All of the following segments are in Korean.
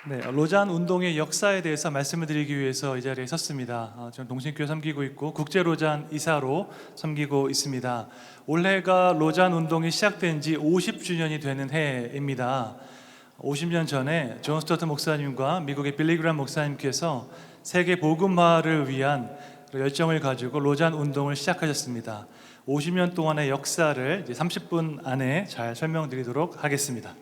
네, 로잔 운동의 역사에 대해서 말씀을 드리기 위해서 이 자리에 섰습니다. 저는 동신교회 섬기고 있고 국제 로잔 이사로 섬기고 있습니다. 올해가 로잔 운동이 시작된 지 50주년이 되는 해입니다. 50년 전에 존 스토트 목사님과 미국의 빌리 그레이엄 목사님께서 세계 복음화를 위한 열정을 가지고 로잔 운동을 시작하셨습니다. 50년 동안의 역사를 이제 30분 안에 잘 설명드리도록 하겠습니다.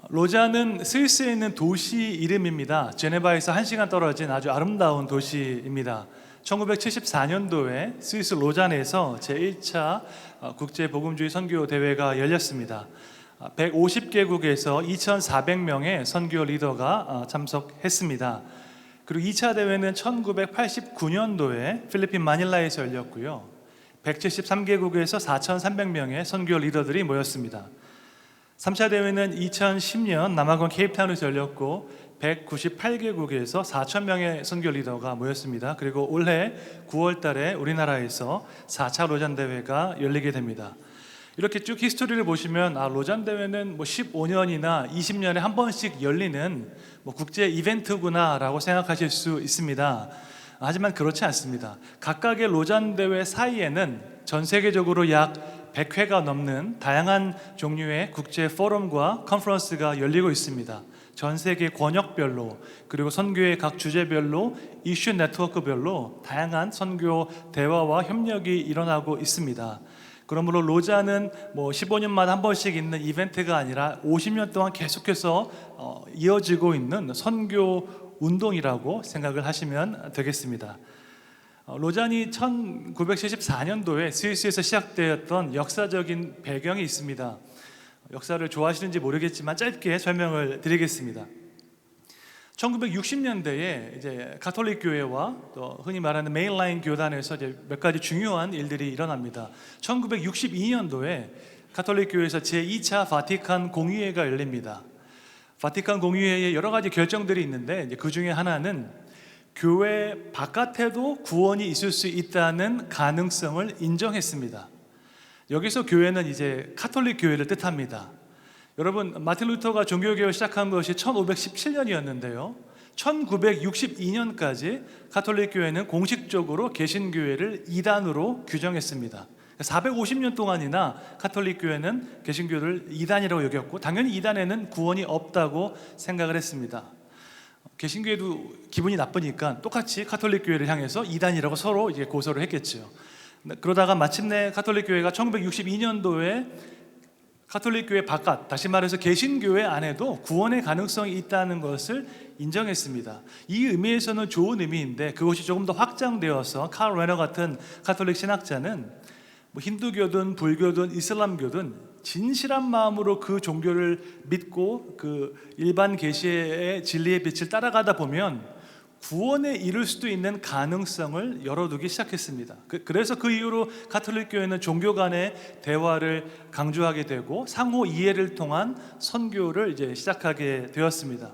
로잔은 스위스에 있는 도시 이름입니다. 제네바에서 1시간 떨어진 아주 아름다운 도시입니다. 1974년도에 스위스 로잔에서 제1차 국제복음주의 선교 대회가 열렸습니다. 150개국에서 2,400명의 선교 리더가 참석했습니다. 그리고 2차 대회는 1989년도에 필리핀 마닐라에서 열렸고요. 173개국에서 4,300명의 선교 리더들이 모였습니다. 3차 대회는 2010년 남아공 케이프타운에서 열렸고 198개국에서 4,000명의 선교 리더가 모였습니다. 그리고 올해 9월 달에 우리나라에서 4차 로잔 대회가 열리게 됩니다. 이렇게 쭉 히스토리를 보시면 로잔 대회는 15년이나 20년에 한 번씩 열리는 국제 이벤트구나 라고 생각하실 수 있습니다. 하지만 그렇지 않습니다. 각각의 로잔 대회 사이에는 전 세계적으로 약 100회가 넘는 다양한 종류의 국제 포럼과 컨퍼런스가 열리고 있습니다. 전 세계 권역별로, 그리고 선교의 각 주제별로, 이슈 네트워크별로 다양한 선교 대화와 협력이 일어나고 있습니다. 그러므로 로잔은 15년마다 한 번씩 있는 이벤트가 아니라 50년 동안 계속해서 이어지고 있는 선교 운동이라고 생각을 하시면 되겠습니다. 로잔이 1974년도에 스위스에서 시작되었던 역사적인 배경이 있습니다. 역사를 좋아하시는지 모르겠지만 짧게 설명을 드리겠습니다. 1960년대에 이제 가톨릭 교회와 또 흔히 말하는 메인라인 교단에서 이제 몇 가지 중요한 일들이 일어납니다. 1962년도에 가톨릭 교회에서 제2차 바티칸 공의회가 열립니다. 바티칸 공의회에 여러 가지 결정들이 있는데 그 중에 하나는 교회 바깥에도 구원이 있을 수 있다는 가능성을 인정했습니다. 여기서 교회는 이제 카톨릭 교회를 뜻합니다. 여러분, 마틴 루터가 종교개혁을 시작한 것이 1517년이었는데요 1962년까지 카톨릭 교회는 공식적으로 개신교회를 이단으로 규정했습니다. 450년 동안이나 카톨릭 교회는 개신교를 이단이라고 여겼고 당연히 이단에는 구원이 없다고 생각을 했습니다. 개신교회도 기분이 나쁘니까 똑같이 카톨릭 교회를 향해서 이단이라고 서로 이제 고소를 했겠죠. 그러다가 마침내 카톨릭 교회가 1962년도에 카톨릭 교회 바깥, 다시 말해서 개신교회 안에도 구원의 가능성이 있다는 것을 인정했습니다. 이 의미에서는 좋은 의미인데 그것이 조금 더 확장되어서 칼 레너 같은 카톨릭 신학자는 힌두교든 불교든 이슬람교든 진실한 마음으로 그 종교를 믿고 그 일반 계시의 진리의 빛을 따라가다 보면 구원에 이를 수도 있는 가능성을 열어두기 시작했습니다. 그래서 그 이후로 가톨릭 교회는 종교 간의 대화를 강조하게 되고 상호 이해를 통한 선교를 이제 시작하게 되었습니다.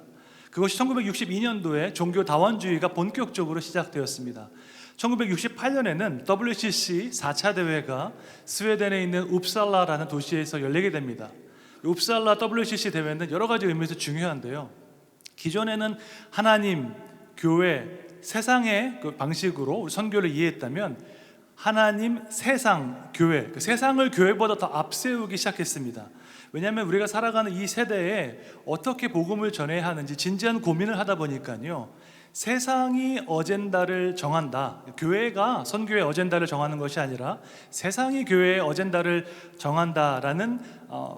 그것이 1962년도에 종교 다원주의가 본격적으로 시작되었습니다. 1968년에는 WCC 4차 대회가 스웨덴에 있는 웁살라라는 도시에서 열리게 됩니다. 웁살라 WCC 대회는 여러 가지 의미에서 중요한데요. 기존에는 하나님, 교회, 세상의 그 방식으로 선교를 이해했다면 하나님, 세상, 교회, 그 세상을 교회보다 더 앞세우기 시작했습니다. 왜냐하면 우리가 살아가는 이 세대에 어떻게 복음을 전해야 하는지 진지한 고민을 하다 보니까요, 세상이 어젠다를 정한다, 교회가 선교의 어젠다를 정하는 것이 아니라 세상이 교회의 어젠다를 정한다라는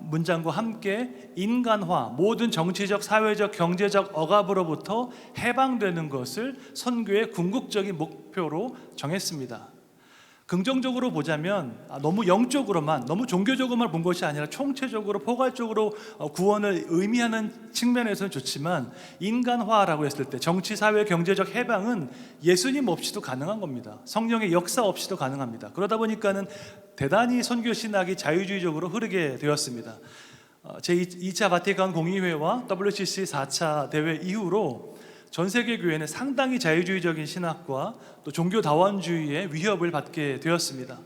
문장과 함께 인간화, 모든 정치적, 사회적, 경제적 억압으로부터 해방되는 것을 선교의 궁극적인 목표로 정했습니다. 긍정적으로 보자면 너무 영적으로만, 너무 종교적으로만 본 것이 아니라 총체적으로 포괄적으로 구원을 의미하는 측면에서는 좋지만 인간화라고 했을 때 정치, 사회, 경제적 해방은 예수님 없이도 가능한 겁니다. 성령의 역사 없이도 가능합니다. 그러다 보니까는 대단히 선교 신학이 자유주의적으로 흐르게 되었습니다. 제2차 바티칸 공의회와 WCC 4차 대회 이후로 전 세계 교회는 상당히 자유주의적인 신학과 또 종교 다원주의의 위협을 받게 되었습니다.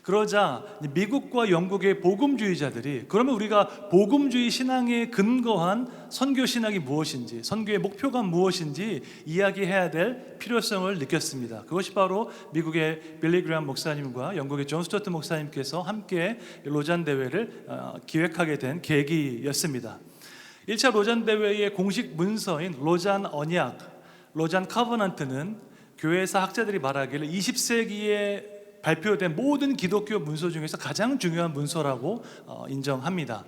그러자 미국과 영국의 복음주의자들이 그러면 우리가 복음주의 신앙에 근거한 선교 신학이 무엇인지, 선교의 목표가 무엇인지 이야기해야 될 필요성을 느꼈습니다. 그것이 바로 미국의 빌리 그레이엄 목사님과 영국의 존 스튜어트 목사님께서 함께 로잔 대회를 기획하게 된 계기였습니다. 1차 로잔 대회의 공식 문서인 로잔 언약, 로잔 커버넌트는 교회사 학자들이 말하기를 20세기에 발표된 모든 기독교 문서 중에서 가장 중요한 문서라고 인정합니다.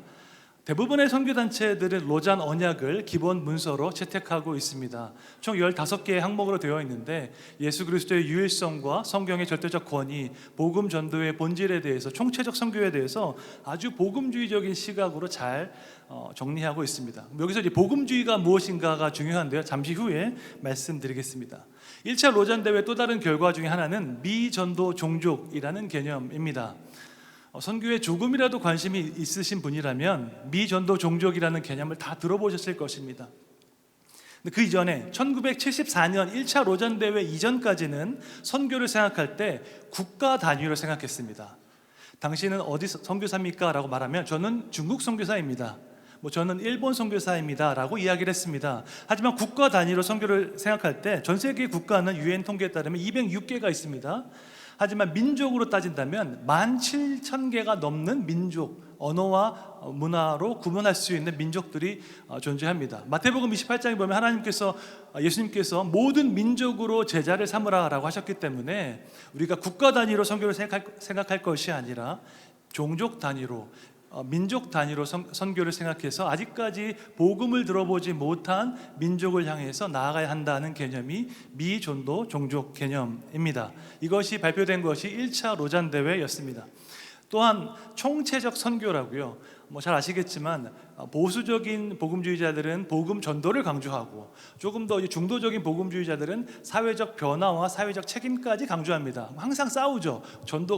대부분의 선교단체들은 로잔 언약을 기본 문서로 채택하고 있습니다. 총 15개의 항목으로 되어 있는데 예수 그리스도의 유일성과 성경의 절대적 권위, 복음 전도의 본질에 대해서, 총체적 선교에 대해서 아주 복음주의적인 시각으로 잘 정리하고 있습니다. 여기서 이제 복음주의가 무엇인가가 중요한데요. 잠시 후에 말씀드리겠습니다. 1차 로잔 대회 또 다른 결과 중에 하나는 미전도 종족이라는 개념입니다. 선교에 조금이라도 관심이 있으신 분이라면 미전도 종족이라는 개념을 다 들어보셨을 것입니다. 그 이전에 1974년 1차 로잔 대회 이전까지는 선교를 생각할 때 국가 단위로 생각했습니다. 당신은 어디 선교사입니까? 라고 말하면 저는 중국 선교사입니다. 저는 일본 선교사입니다 라고 이야기를 했습니다. 하지만 국가 단위로 선교를 생각할 때 전 세계 국가는 유엔 통계에 따르면 206개가 있습니다. 하지만 민족으로 따진다면 17,000개가 넘는 민족, 언어와 문화로 구분할 수 있는 민족들이 존재합니다. 마태복음 28장에 보면 예수님께서 모든 민족으로 제자를 삼으라라고 하셨기 때문에 우리가 국가 단위로 선교를 생각할 것이 아니라 종족 단위로, 민족 단위로 선교를 생각해서 아직까지 복음을 들어보지 못한 민족을 향해서 나아가야 한다는 개념이 미전도 종족 개념입니다. 이것이 발표된 것이 1차 로잔 대회였습니다. 또한 총체적 선교라고요. 잘 아시겠지만 보수적인 복음주의자들은 복음 전도를 강조하고 조금 더 중도적인 복음주의자들은 사회적 변화와 사회적 책임까지 강조합니다. 항상 싸우죠.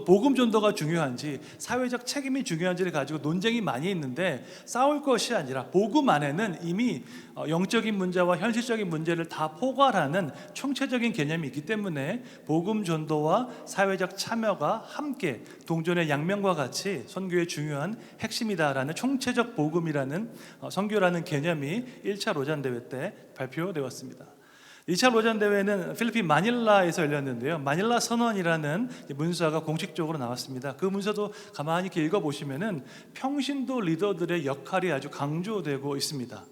복음 전도가 중요한지 사회적 책임이 중요한지를 가지고 논쟁이 많이 있는데 싸울 것이 아니라 복음 안에는 이미 영적인 문제와 현실적인 문제를 다 포괄하는 총체적인 개념이 있기 때문에 복음 전도와 사회적 참여가 함께 동전의 양면과 같이 선교의 중요한 핵심이다라는 총체적 복음이라는 선교라는 개념이 1차 로잔 대회 때 발표되었습니다. 2차 로잔 대회는 필리핀 마닐라에서 열렸는데요. 마닐라 선언이라는 문서가 공식적으로 나왔습니다. 그 문서도 가만히 이렇게 읽어보시면은 평신도 리더들의 역할이 아주 강조되고 있습니다.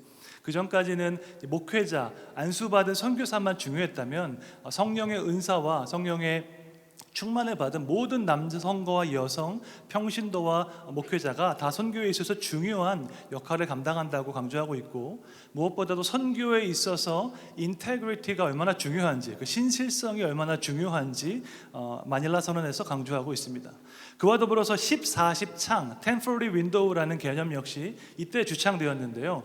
그 전까지는 목회자, 안수받은 선교사만 중요했다면 성령의 은사와 성령의 충만을 받은 모든 남성과 여성, 평신도와 목회자가 다 선교에 있어서 중요한 역할을 감당한다고 강조하고 있고, 무엇보다도 선교에 있어서 인테그리티가 얼마나 중요한지, 그 신실성이 얼마나 중요한지 마닐라 선언에서 강조하고 있습니다. 그와 더불어서 10-40창, 1040 윈도우라는 개념 역시 이때 주창되었는데요.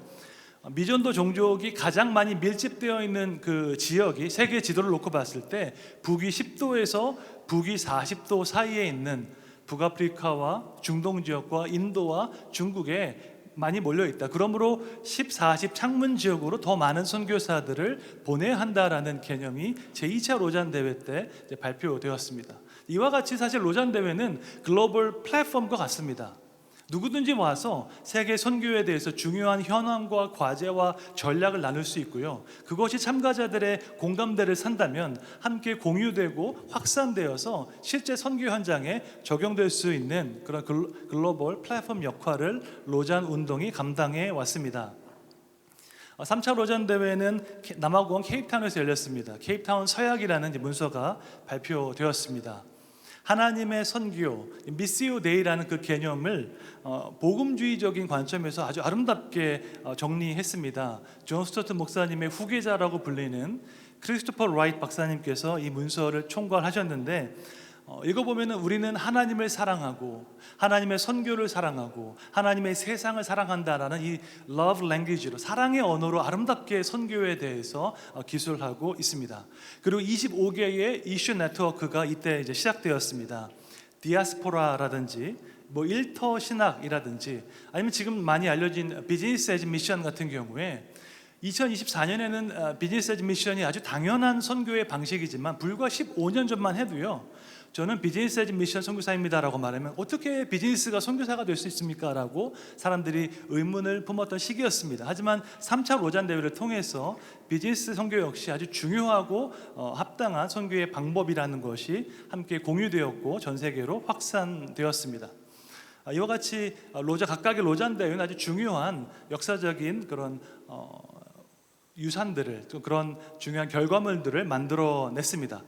미전도 종족이 가장 많이 밀집되어 있는 그 지역이 세계 지도를 놓고 봤을 때 북위 10도에서 북위 40도 사이에 있는 북아프리카와 중동 지역과 인도와 중국에 많이 몰려 있다. 그러므로 10-40 창문 지역으로 더 많은 선교사들을 보내야 한다라는 개념이 제2차 로잔 대회 때 발표되었습니다. 이와 같이 사실 로잔 대회는 글로벌 플랫폼과 같습니다. 누구든지 와서 세계 선교에 대해서 중요한 현황과 과제와 전략을 나눌 수 있고요. 그것이 참가자들의 공감대를 산다면 함께 공유되고 확산되어서 실제 선교 현장에 적용될 수 있는 그런 글로벌 플랫폼 역할을 로잔 운동이 감당해 왔습니다. 3차 로잔 대회는 남아공 케이프타운에서 열렸습니다. 케이프타운 서약이라는 문서가 발표되었습니다. 하나님의 선교, 미시오 데이라는 그 개념을 복음주의적인 관점에서 아주 아름답게 정리했습니다. 존 스튜어트 목사님의 후계자라고 불리는 크리스토퍼 라이트 박사님께서 이 문서를 총괄하셨는데, 읽어보면 우리는 하나님을 사랑하고 하나님의 선교를 사랑하고 하나님의 세상을 사랑한다라는 이 love language로, 사랑의 언어로 아름답게 선교에 대해서 기술하고 있습니다. 그리고 25개의 이슈 네트워크가 이때 이제 시작되었습니다. 디아스포라라든지 일터 신학이라든지 아니면 지금 많이 알려진 비즈니스 에즈 미션 같은 경우에 2024년에는 비즈니스 에즈 미션이 아주 당연한 선교의 방식이지만 불과 15년 전만 해도요, 저는 비즈니스 에즈 미션 선교사입니다라고 말하면 어떻게 비즈니스가 선교사가 될 수 있습니까? 라고 사람들이 의문을 품었던 시기였습니다. 하지만 3차 로잔 대회를 통해서 비즈니스 선교 역시 아주 중요하고 합당한 선교의 방법이라는 것이 함께 공유되었고 전 세계로 확산되었습니다. 이와 같이 각각의 로잔 대회는 아주 중요한 역사적인 그런 유산들을, 그런 중요한 결과물들을 만들어냈습니다.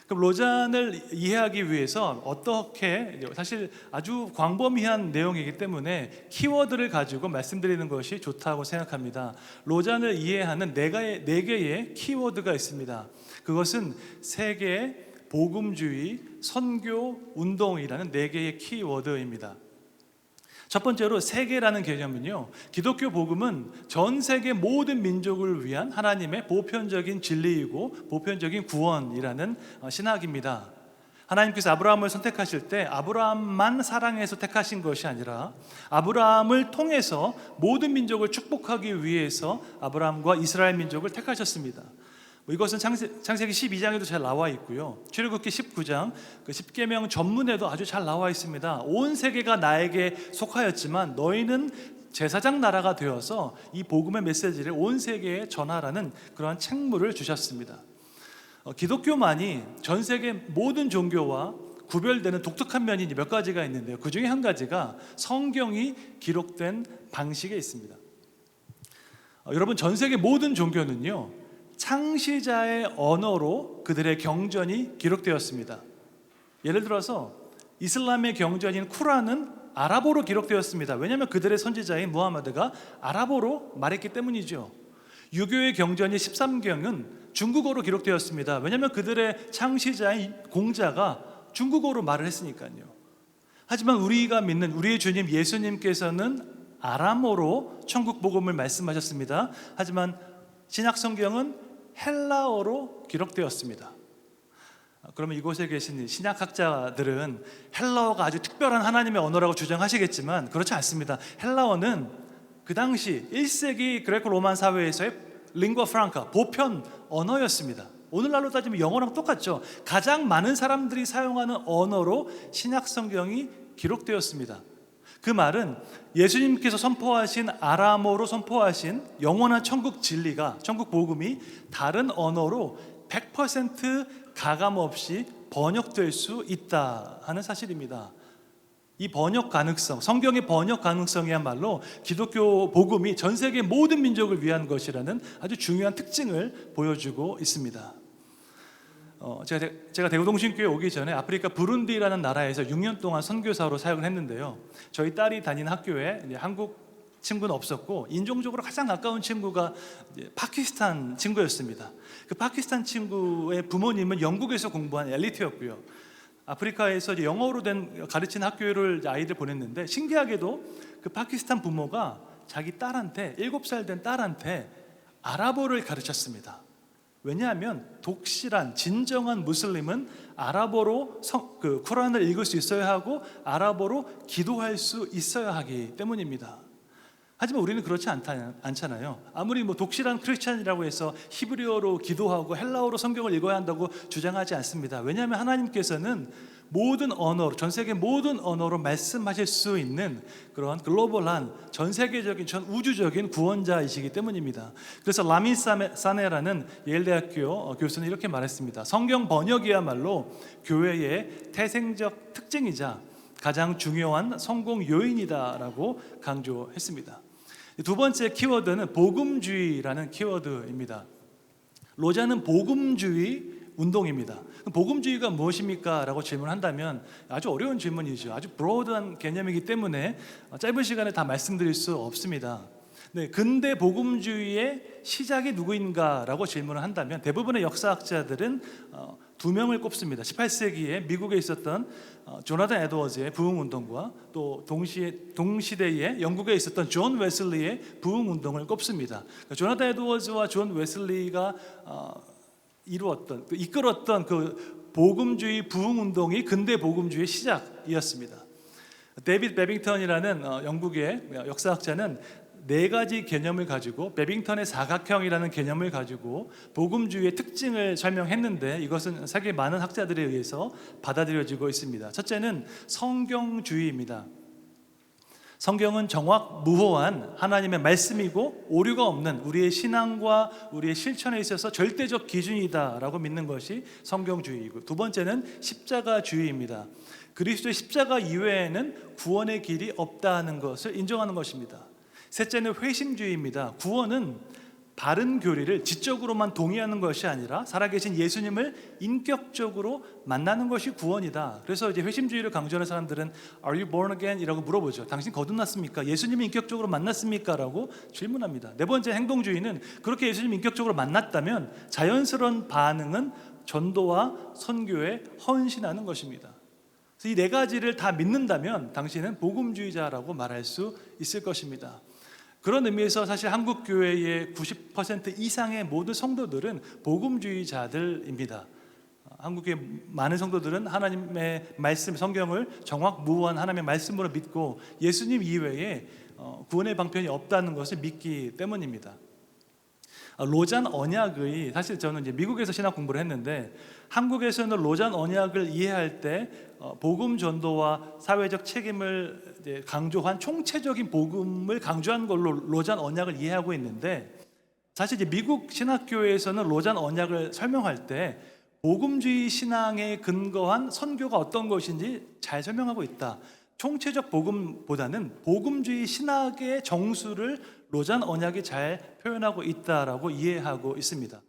그럼 로잔을 이해하기 위해서 어떻게, 사실 아주 광범위한 내용이기 때문에 키워드를 가지고 말씀드리는 것이 좋다고 생각합니다. 로잔을 이해하는 네 개의 키워드가 있습니다. 그것은 세계, 복음주의, 선교, 운동이라는 네 개의 키워드입니다. 첫 번째로 세계라는 개념은요, 기독교 복음은 전 세계 모든 민족을 위한 하나님의 보편적인 진리이고 보편적인 구원이라는 신학입니다. 하나님께서 아브라함을 선택하실 때 아브라함만 사랑해서 택하신 것이 아니라 아브라함을 통해서 모든 민족을 축복하기 위해서 아브라함과 이스라엘 민족을 택하셨습니다. 이것은 창세기 12장에도 잘 나와 있고요, 출애굽기 19장 그 10계명 전문에도 아주 잘 나와 있습니다. 온 세계가 나에게 속하였지만 너희는 제사장 나라가 되어서 이 복음의 메시지를 온 세계에 전하라는 그러한 책무를 주셨습니다. 기독교만이 전 세계 모든 종교와 구별되는 독특한 면이 몇 가지가 있는데요, 그 중에 한 가지가 성경이 기록된 방식에 있습니다. 여러분, 전 세계 모든 종교는요, 창시자의 언어로 그들의 경전이 기록되었습니다. 예를 들어서 이슬람의 경전인 쿠란은 아랍어로 기록되었습니다. 왜냐하면 그들의 선지자인 무하마드가 아랍어로 말했기 때문이죠. 유교의 경전인 13경은 중국어로 기록되었습니다. 왜냐하면 그들의 창시자인 공자가 중국어로 말을 했으니까요. 하지만 우리가 믿는 우리의 주님 예수님께서는 아람어로 천국 복음을 말씀하셨습니다. 하지만 신약 성경은 헬라어로 기록되었습니다. 그러면 이곳에 계신 신약학자들은 헬라어가 아주 특별한 하나님의 언어라고 주장하시겠지만 그렇지 않습니다. 헬라어는 그 당시 1세기 그레코 로만 사회에서의 링과 프랑카, 보편 언어였습니다. 오늘날로 따지면 영어랑 똑같죠. 가장 많은 사람들이 사용하는 언어로 신약 성경이 기록되었습니다. 그 말은 예수님께서 선포하신 아람어로 선포하신 영원한 천국 진리가, 천국 복음이 다른 언어로 100% 가감 없이 번역될 수 있다 하는 사실입니다. 이 번역 가능성, 성경의 번역 가능성이야말로 기독교 복음이 전 세계 모든 민족을 위한 것이라는 아주 중요한 특징을 보여주고 있습니다. 제가 대구동신교회 오기 전에 아프리카 부룬디라는 나라에서 6년 동안 선교사로 사역을 했는데요, 저희 딸이 다니는 학교에 한국 친구는 없었고 인종적으로 가장 가까운 친구가 파키스탄 친구였습니다. 그 파키스탄 친구의 부모님은 영국에서 공부한 엘리트였고요, 아프리카에서 영어로 된 가르치는 학교를 아이들 보냈는데 신기하게도 그 파키스탄 부모가 자기 딸한테, 7살 된 딸한테 아랍어를 가르쳤습니다. 왜냐하면 독실한 진정한 무슬림은 아랍어로 쿠란을 읽을 수 있어야 하고 아랍어로 기도할 수 있어야 하기 때문입니다. 하지만 우리는 그렇지 않잖아요. 아무리 독실한 크리스찬이라고 해서 히브리어로 기도하고 헬라어로 성경을 읽어야 한다고 주장하지 않습니다. 왜냐하면 하나님께서는 모든 언어로, 전 세계 모든 언어로 말씀하실 수 있는 그런 글로벌한 전 세계적인, 전 우주적인 구원자이시기 때문입니다. 그래서 라민 사네라는 예일대학교 교수는 이렇게 말했습니다. 성경 번역이야말로 교회의 태생적 특징이자 가장 중요한 성공 요인이다라고 강조했습니다. 두 번째 키워드는 복음주의라는 키워드입니다. 로자는 복음주의 운동입니다. 복음주의가 무엇입니까? 라고 질문한다면 아주 어려운 질문이죠. 아주 브로드한 개념이기 때문에 짧은 시간에 다 말씀드릴 수 없습니다. 네, 근대 복음주의의 시작이 누구인가? 라고 질문을 한다면 대부분의 역사학자들은 두 명을 꼽습니다. 18세기에 미국에 있었던 조나단 에드워즈의 부흥운동과 또 동시대에 영국에 있었던 존 웨슬리의 부흥운동을 꼽습니다. 조나단 에드워즈와 존 웨슬리가 이끌었던 그 복음주의 부흥운동이 근대 복음주의의 시작이었습니다. 데이비드 베빙턴이라는 영국의 역사학자는 네 가지 개념을 가지고 베빙턴의 사각형이라는 개념을 가지고 복음주의의 특징을 설명했는데 이것은 세계 많은 학자들에 의해서 받아들여지고 있습니다. 첫째는 성경주의입니다. 성경은 정확무호한 하나님의 말씀이고 오류가 없는 우리의 신앙과 우리의 실천에 있어서 절대적 기준이다라고 믿는 것이 성경주의이고, 두 번째는 십자가주의입니다. 그리스도의 십자가 이외에는 구원의 길이 없다는 것을 인정하는 것입니다. 셋째는 회심주의입니다. 구원은 바른 교리를 지적으로만 동의하는 것이 아니라 살아계신 예수님을 인격적으로 만나는 것이 구원이다. 그래서 이제 회심주의를 강조하는 사람들은 Are you born again? 이라고 물어보죠. 당신 거듭났습니까? 예수님을 인격적으로 만났습니까? 라고 질문합니다. 네 번째 행동주의는 그렇게 예수님 인격적으로 만났다면 자연스러운 반응은 전도와 선교에 헌신하는 것입니다. 이 네 가지를 다 믿는다면 당신은 복음주의자라고 말할 수 있을 것입니다. 그런 의미에서 사실 한국 교회의 90% 이상의 모든 성도들은 복음주의자들입니다. 한국의 많은 성도들은 하나님의 말씀, 성경을 정확무호한 하나님의 말씀으로 믿고 예수님 이외에 구원의 방편이 없다는 것을 믿기 때문입니다. 로잔 언약의, 사실 저는 이제 미국에서 신학 공부를 했는데 한국에서는 로잔 언약을 이해할 때 복음 전도와 사회적 책임을 강조한 총체적인 복음을 강조한 걸로 로잔 언약을 이해하고 있는데, 사실 이제 미국 신학교에서는 로잔 언약을 설명할 때 복음주의 신앙에 근거한 선교가 어떤 것인지 잘 설명하고 있다. 총체적 복음보다는 복음주의 신학의 정수를 로잔 언약이 잘 표현하고 있다라고 이해하고 있습니다.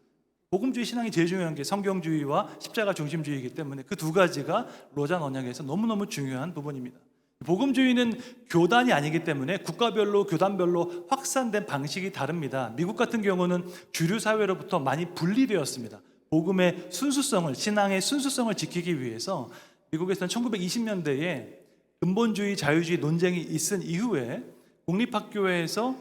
복음주의 신앙이 제일 중요한 게 성경주의와 십자가 중심주의이기 때문에 그 두 가지가 로잔 언약에서 너무너무 중요한 부분입니다. 복음주의는 교단이 아니기 때문에 국가별로 교단별로 확산된 방식이 다릅니다. 미국 같은 경우는 주류 사회로부터 많이 분리되었습니다. 복음의 순수성을, 신앙의 순수성을 지키기 위해서 미국에서는 1920년대에 근본주의, 자유주의 논쟁이 있은 이후에 공립학교에서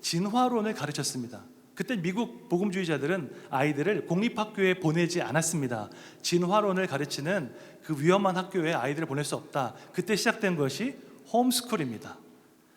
진화론을 가르쳤습니다. 그때 미국 복음주의자들은 아이들을 공립학교에 보내지 않았습니다. 진화론을 가르치는 그 위험한 학교에 아이들을 보낼 수 없다. 그때 시작된 것이 홈스쿨입니다.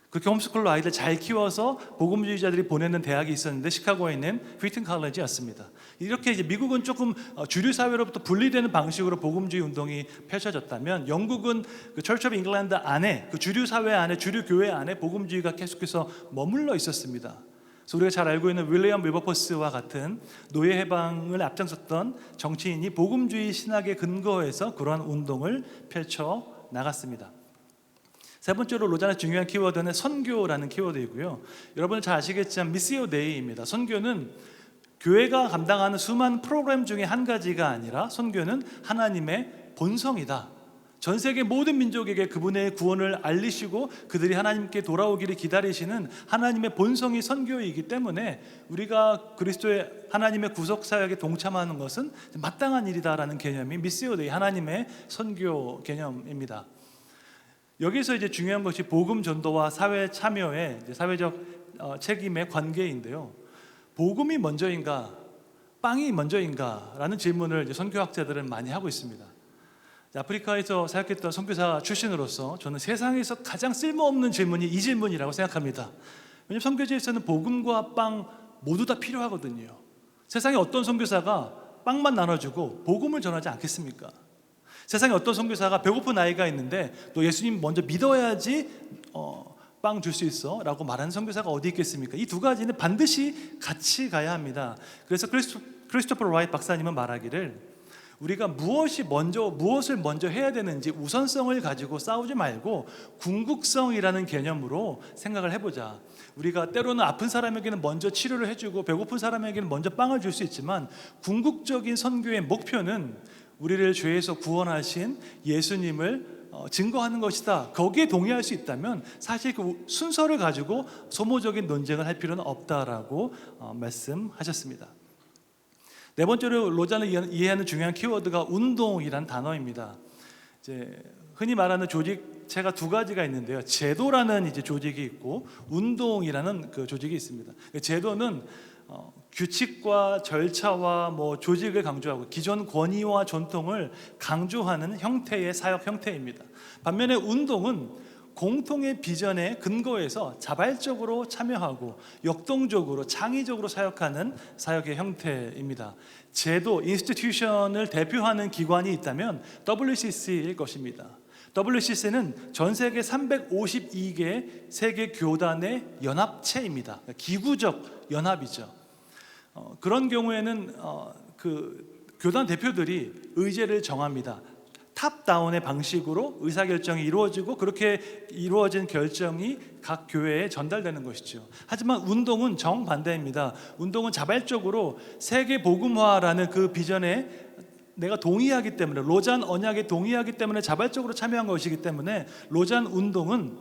그렇게 홈스쿨로 아이들 잘 키워서 복음주의자들이 보내는 대학이 있었는데 시카고에 있는 휘튼 칼리지였습니다. 이렇게 이제 미국은 조금 주류 사회로부터 분리되는 방식으로 복음주의 운동이 펼쳐졌다면 영국은 그 처치 오브 잉글랜드 안에, 그 주류 사회 안에, 주류 교회 안에 복음주의가 계속해서 머물러 있었습니다. 그래서 우리가 잘 알고 있는 윌리엄 윌버포스와 같은 노예 해방을 앞장섰던 정치인이 복음주의 신학에 근거해서 그러한 운동을 펼쳐 나갔습니다. 세 번째로 로잔의 중요한 키워드는 선교라는 키워드이고요. 여러분 잘 아시겠지만 미시오 데이입니다. 선교는 교회가 감당하는 수많은 프로그램 중에 한 가지가 아니라 선교는 하나님의 본성이다. 전 세계 모든 민족에게 그분의 구원을 알리시고 그들이 하나님께 돌아오기를 기다리시는 하나님의 본성이 선교이기 때문에 우리가 그리스도의 하나님의 구속 사역에 동참하는 것은 마땅한 일이다라는 개념이 미시오 데이, 하나님의 선교 개념입니다. 여기서 이제 중요한 것이 복음 전도와 사회 참여의 사회적 책임의 관계인데요. 복음이 먼저인가, 빵이 먼저인가라는 질문을 이제 선교학자들은 많이 하고 있습니다. 아프리카에서 사역했던 선교사 출신으로서 저는 세상에서 가장 쓸모없는 질문이 이 질문이라고 생각합니다. 왜냐하면 선교지에서는 복음과 빵 모두 다 필요하거든요. 세상에 어떤 선교사가 빵만 나눠주고 복음을 전하지 않겠습니까? 세상에 어떤 선교사가 배고픈 아이가 있는데 또 예수님 먼저 믿어야지 빵 줄 수 있어 라고 말하는 선교사가 어디 있겠습니까? 이 두 가지는 반드시 같이 가야 합니다. 그래서 크리스토퍼 라이트 박사님은 말하기를 우리가 무엇을 먼저 해야 되는지 우선성을 가지고 싸우지 말고 궁극성이라는 개념으로 생각을 해보자. 우리가 때로는 아픈 사람에게는 먼저 치료를 해주고 배고픈 사람에게는 먼저 빵을 줄 수 있지만 궁극적인 선교의 목표는 우리를 죄에서 구원하신 예수님을 증거하는 것이다. 거기에 동의할 수 있다면 사실 그 순서를 가지고 소모적인 논쟁을 할 필요는 없다라고 말씀하셨습니다. 네 번째로 로잔을 이해하는 중요한 키워드가 운동이란 단어입니다. 이제 흔히 말하는 조직체가 두 가지가 있는데요. 제도라는 이제 조직이 있고 운동이라는 그 조직이 있습니다. 제도는 규칙과 절차와 조직을 강조하고 기존 권위와 전통을 강조하는 형태의 사역 형태입니다. 반면에 운동은 공통의 비전에 근거해서 자발적으로 참여하고 역동적으로 창의적으로 사역하는 사역의 형태입니다. 제도, 인스티튜션을 대표하는 기관이 있다면 WCC일 것입니다. WCC는 전 세계 352개 세계 교단의 연합체입니다. 기구적 연합이죠. 그런 경우에는 그 교단 대표들이 의제를 정합니다. 탑다운의 방식으로 의사결정이 이루어지고 그렇게 이루어진 결정이 각 교회에 전달되는 것이죠. 하지만 운동은 정반대입니다. 운동은 자발적으로 세계 복음화라는 그 비전에 내가 동의하기 때문에, 로잔 언약에 동의하기 때문에 자발적으로 참여한 것이기 때문에 로잔 운동은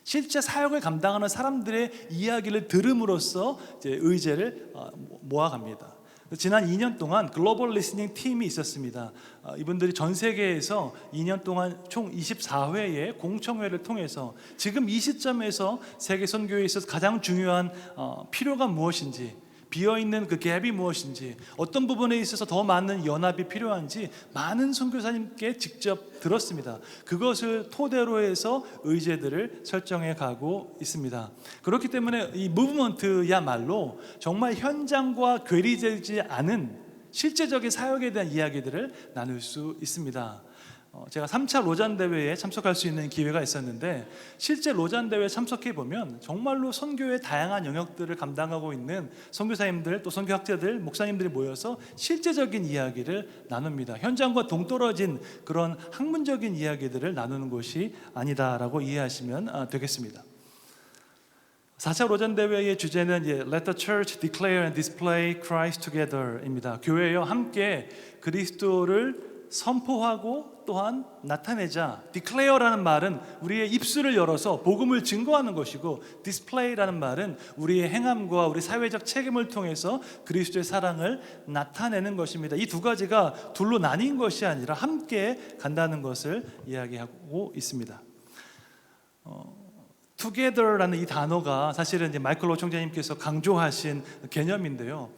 실제 사역을 감당하는 사람들의 이야기를 들음으로써 이제 의제를 모아갑니다. 지난 2년 동안 글로벌 리스닝 팀이 있었습니다. 이분들이 전 세계에서 2년 동안 총 24회의 공청회를 통해서 지금 이 시점에서 세계 선교에 있어서 가장 중요한 필요가 무엇인지, 비어있는 그 갭이 무엇인지, 어떤 부분에 있어서 더 많은 연합이 필요한지 많은 선교사님께 직접 들었습니다. 그것을 토대로 해서 의제들을 설정해 가고 있습니다. 그렇기 때문에 이 무브먼트야말로 정말 현장과 괴리되지 않은 실제적인 사역에 대한 이야기들을 나눌 수 있습니다. 제가 3차 로잔 대회에 참석할 수 있는 기회가 있었는데, 실제 로잔 대회에 참석해 보면 정말로 선교의 다양한 영역들을 감당하고 있는 선교사님들, 또 선교학자들, 목사님들이 모여서 실제적인 이야기를 나눕니다. 현장과 동떨어진 그런 학문적인 이야기들을 나누는 것이 아니다라고 이해하시면 되겠습니다. 4차 로잔 대회의 주제는 Let the Church Declare and Display Christ Together입니다. 교회여 함께 그리스도를 선포하고 또한 나타내자. declare라는 말은 우리의 입술을 열어서 복음을 증거하는 것이고, display라는 말은 우리의 행함과 우리 사회적 책임을 통해서 그리스도의 사랑을 나타내는 것입니다. 이 두 가지가 둘로 나뉜 것이 아니라 함께 간다는 것을 이야기하고 있습니다. together라는 이 단어가 사실은 이제 마이클 로 총재님께서 강조하신 개념인데요.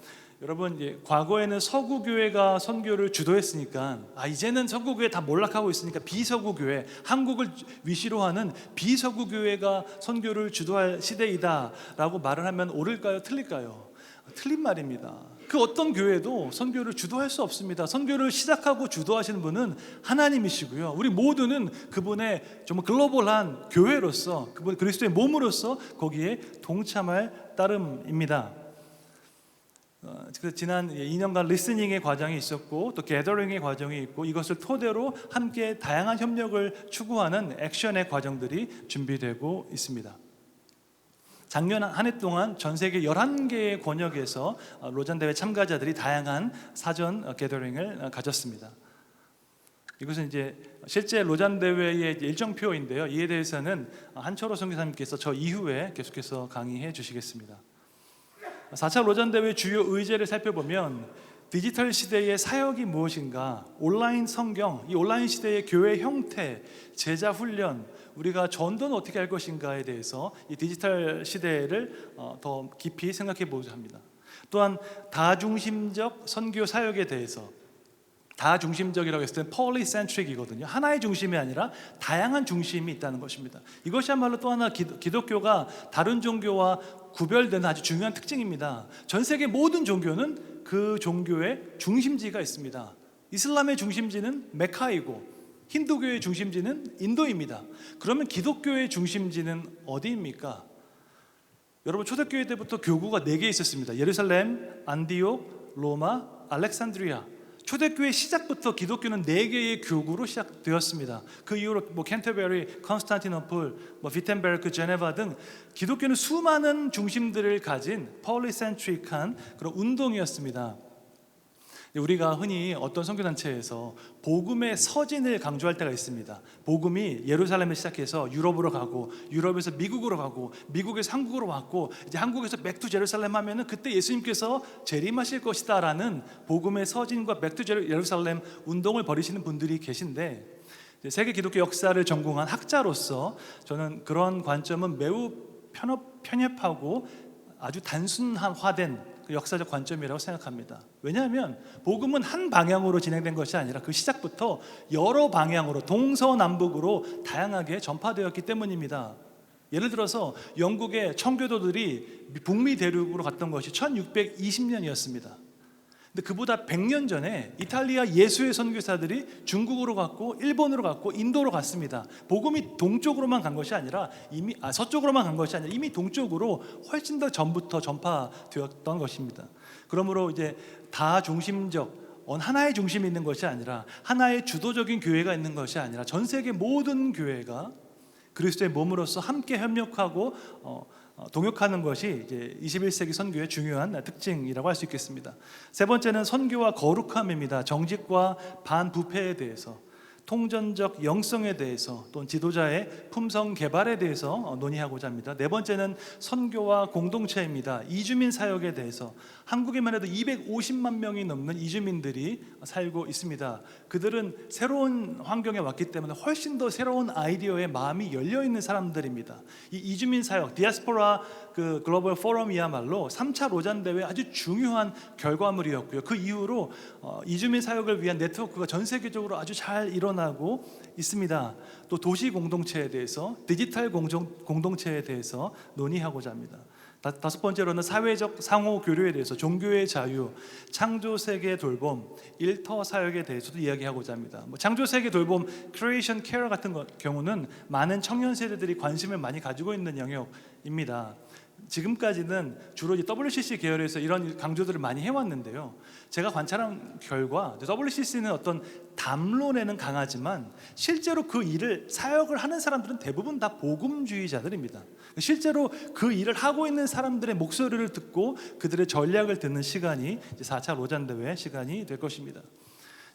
여러분, 과거에는 서구 교회가 선교를 주도했으니까 이제는 서구 교회 다 몰락하고 있으니까 비서구 교회, 한국을 위시로 하는 비서구 교회가 선교를 주도할 시대이다라고 말을 하면 옳을까요? 틀릴까요? 틀린 말입니다. 그 어떤 교회도 선교를 주도할 수 없습니다. 선교를 시작하고 주도하시는 분은 하나님이시고요. 우리 모두는 그분의 정말 글로벌한 교회로서, 그분 그리스도의 몸으로서 거기에 동참할 따름입니다. 지난 2년간 리스닝의 과정이 있었고 또 게더링의 과정이 있고, 이것을 토대로 함께 다양한 협력을 추구하는 액션의 과정들이 준비되고 있습니다. 작년 한 해 동안 전 세계 11개의 권역에서 로잔 대회 참가자들이 다양한 사전 게더링을 가졌습니다. 이것은 이제 실제 로잔 대회의 일정표인데요. 이에 대해서는 한철호 선교사님께서 저 이후에 계속해서 강의해 주시겠습니다. 4차 로잔 대회 주요 의제를 살펴보면 디지털 시대의 사역이 무엇인가, 온라인 성경, 이 온라인 시대의 교회 형태, 제자 훈련, 우리가 전도는 어떻게 할 것인가에 대해서 이 디지털 시대를 더 깊이 생각해 보자 합니다. 또한 다중심적 선교 사역에 대해서, 다중심적이라고 했을 때는 polycentric이거든요. 하나의 중심이 아니라 다양한 중심이 있다는 것입니다. 이것이야말로 또 하나 기독교가 다른 종교와 구별되는 아주 중요한 특징입니다. 전 세계 모든 종교는 그 종교의 중심지가 있습니다. 이슬람의 중심지는 메카이고 힌두교의 중심지는 인도입니다. 그러면 기독교의 중심지는 어디입니까? 여러분, 초대교회 때부터 교구가 4개 있었습니다. 예루살렘, 안디옥, 로마, 알렉산드리아. 초대교회 시작부터 기독교는 4개의 교구로 시작되었습니다. 그 이후로 캔터베리, 컨스탄티노플, 비텐베르크, 제네바 등 기독교는 수많은 중심들을 가진 폴리센트릭한 그런 운동이었습니다. 우리가 흔히 어떤 선교단체에서 복음의 서진을 강조할 때가 있습니다. 복음이 예루살렘을 시작해서 유럽으로 가고, 유럽에서 미국으로 가고, 미국에서 한국으로 왔고, 이제 한국에서 백투 제루살렘 하면은 그때 예수님께서 재림하실 것이다 라는 복음의 서진과 백투 예루살렘 운동을 벌이시는 분들이 계신데, 세계 기독교 역사를 전공한 학자로서 저는 그런 관점은 매우 편협하고 아주 단순화된 그 역사적 관점이라고 생각합니다. 왜냐하면 복음은 한 방향으로 진행된 것이 아니라 그 시작부터 여러 방향으로 동서남북으로 다양하게 전파되었기 때문입니다. 예를 들어서 영국의 청교도들이 북미 대륙으로 갔던 것이 1620년이었습니다. 근데 그보다 100년 전에 이탈리아 예수의 선교사들이 중국으로 갔고 일본으로 갔고 인도로 갔습니다. 복음이 동쪽으로만 간 것이 아니라 서쪽으로만 간 것이 아니라 이미 동쪽으로 훨씬 더 전부터 전파되었던 것입니다. 그러므로 이제 다중심적 하나의 중심이 있는 것이 아니라 하나의 주도적인 교회가 있는 것이 아니라 전 세계 모든 교회가 그리스도의 몸으로서 함께 협력하고 동역하는 것이 이제 21세기 선교의 중요한 특징이라고 할 수 있겠습니다. 세 번째는 선교와 거룩함입니다. 정직과 반부패에 대해서, 통전적 영성에 대해서, 또 지도자의 품성 개발에 대해서 논의하고자 합니다. 네 번째는 선교와 공동체입니다. 이주민 사역에 대해서, 한국에만 해도 250만 명이 넘는 이주민들이 살고 있습니다. 그들은 새로운 환경에 왔기 때문에 훨씬 더 새로운 아이디어에 마음이 열려있는 사람들입니다. 이 이주민 사역, 디아스포라 글로벌 포럼이야말로 3차 로잔 대회 아주 중요한 결과물이었고요. 그 이후로 이주민 사역을 위한 네트워크가 전 세계적으로 아주 잘 일어나고 있습니다. 또 도시 공동체에 대해서, 디지털 공동체에 대해서 논의하고자 합니다. 다섯 번째로는 사회적 상호 교류에 대해서, 종교의 자유, 창조 세계 돌봄, 일터 사역에 대해서도 이야기하고자 합니다. 창조 세계 돌봄, 크리에이션 케어 같은 경우는 많은 청년 세대들이 관심을 많이 가지고 있는 영역입니다. 지금까지는 주로 WCC 계열에서 이런 강조들을 많이 해왔는데요. 제가 관찰한 결과 WCC는 어떤 담론에는 강하지만 실제로 그 일을 사역을 하는 사람들은 대부분 다 복음주의자들입니다. 실제로 그 일을 하고 있는 사람들의 목소리를 듣고 그들의 전략을 듣는 시간이 4차 로잔대회 시간이 될 것입니다.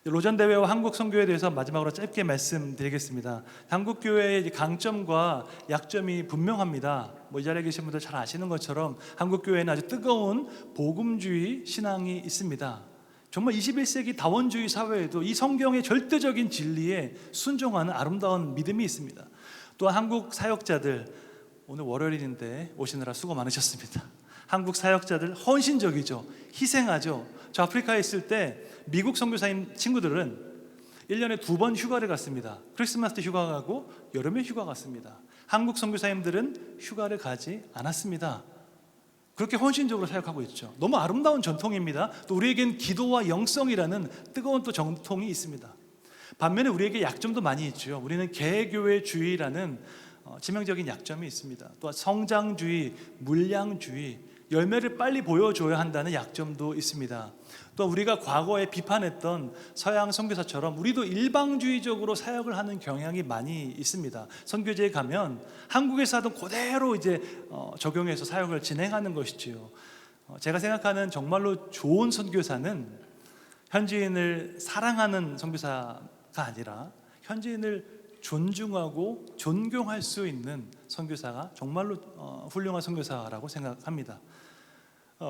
로잔대회와 한국 선교에 대해서 마지막으로 짧게 말씀드리겠습니다. 한국 교회의 강점과 약점이 분명합니다. 이 자리에 계신 분들 잘 아시는 것처럼 한국 교회는 아주 뜨거운 복음주의 신앙이 있습니다. 정말 21세기 다원주의 사회에도 이 성경의 절대적인 진리에 순종하는 아름다운 믿음이 있습니다. 또한 한국 사역자들, 오늘 월요일인데 오시느라 수고 많으셨습니다. 한국 사역자들 헌신적이죠. 희생하죠. 저 아프리카에 있을 때 미국 선교사님 친구들은 1년에 2번 휴가를 갔습니다. 크리스마스 때 휴가 가고 여름에 휴가 갔습니다. 한국 선교사님들은 휴가를 가지 않았습니다. 그렇게 헌신적으로 사역하고 있죠. 너무 아름다운 전통입니다. 또 우리에겐 기도와 영성이라는 뜨거운 또 전통이 있습니다. 반면에 우리에게 약점도 많이 있죠. 우리는 개교회주의라는 치명적인 약점이 있습니다. 또 성장주의, 물량주의, 열매를 빨리 보여줘야 한다는 약점도 있습니다. 또 우리가 과거에 비판했던 서양 선교사처럼 우리도 일방주의적으로 사역을 하는 경향이 많이 있습니다. 선교제에 가면 한국에서 하던 그대로 이제 적용해서 사역을 진행하는 것이지요. 제가 생각하는 정말로 좋은 선교사는 현지인을 사랑하는 선교사가 아니라 현지인을 존중하고 존경할 수 있는 선교사가 정말로 훌륭한 선교사라고 생각합니다.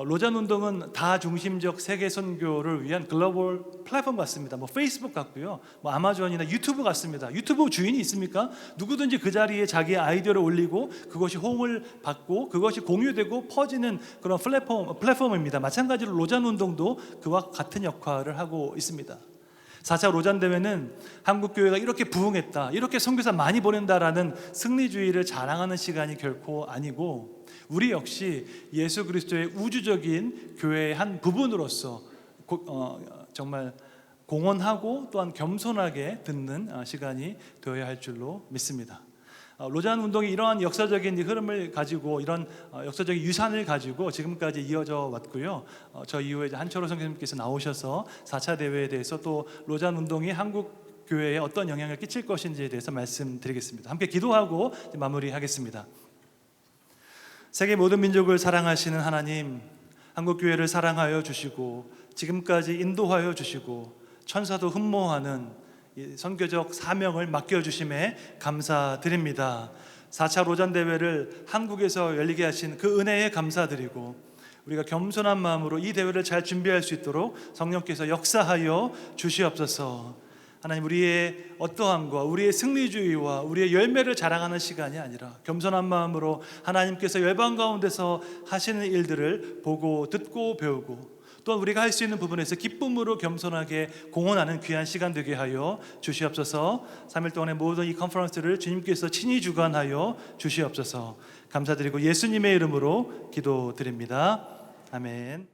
로잔 운동은 다중심적 세계 선교를 위한 글로벌 플랫폼 같습니다. 페이스북 같고요, 아마존이나 유튜브 같습니다. 유튜브 주인이 있습니까? 누구든지 그 자리에 자기의 아이디어를 올리고 그것이 호응을 받고 그것이 공유되고 퍼지는 그런 플랫폼입니다. 마찬가지로 로잔 운동도 그와 같은 역할을 하고 있습니다. 4차 로잔 대회는 한국 교회가 이렇게 부흥했다, 이렇게 선교사 많이 보낸다라는 승리주의를 자랑하는 시간이 결코 아니고, 우리 역시 예수 그리스도의 우주적인 교회의 한 부분으로서 정말 공헌하고 또한 겸손하게 듣는 시간이 되어야 할 줄로 믿습니다. 로잔 운동이 이러한 역사적인 흐름을 가지고, 이런 역사적인 유산을 가지고 지금까지 이어져 왔고요. 저 이후에 한철호 선생님께서 나오셔서 4차 대회에 대해서 또 로잔 운동이 한국 교회에 어떤 영향을 끼칠 것인지에 대해서 말씀드리겠습니다. 함께 기도하고 마무리하겠습니다. 세계 모든 민족을 사랑하시는 하나님, 한국 교회를 사랑하여 주시고 지금까지 인도하여 주시고 천사도 흠모하는 이 선교적 사명을 맡겨주심에 감사드립니다. 4차 로잔 대회를 한국에서 열리게 하신 그 은혜에 감사드리고, 우리가 겸손한 마음으로 이 대회를 잘 준비할 수 있도록 성령께서 역사하여 주시옵소서. 하나님, 우리의 어떠함과 우리의 승리주의와 우리의 열매를 자랑하는 시간이 아니라 겸손한 마음으로 하나님께서 열방 가운데서 하시는 일들을 보고 듣고 배우고, 또한 우리가 할 수 있는 부분에서 기쁨으로 겸손하게 공헌하는 귀한 시간 되게 하여 주시옵소서. 3일 동안의 모든 이 컨퍼런스를 주님께서 친히 주관하여 주시옵소서. 감사드리고 예수님의 이름으로 기도드립니다. 아멘.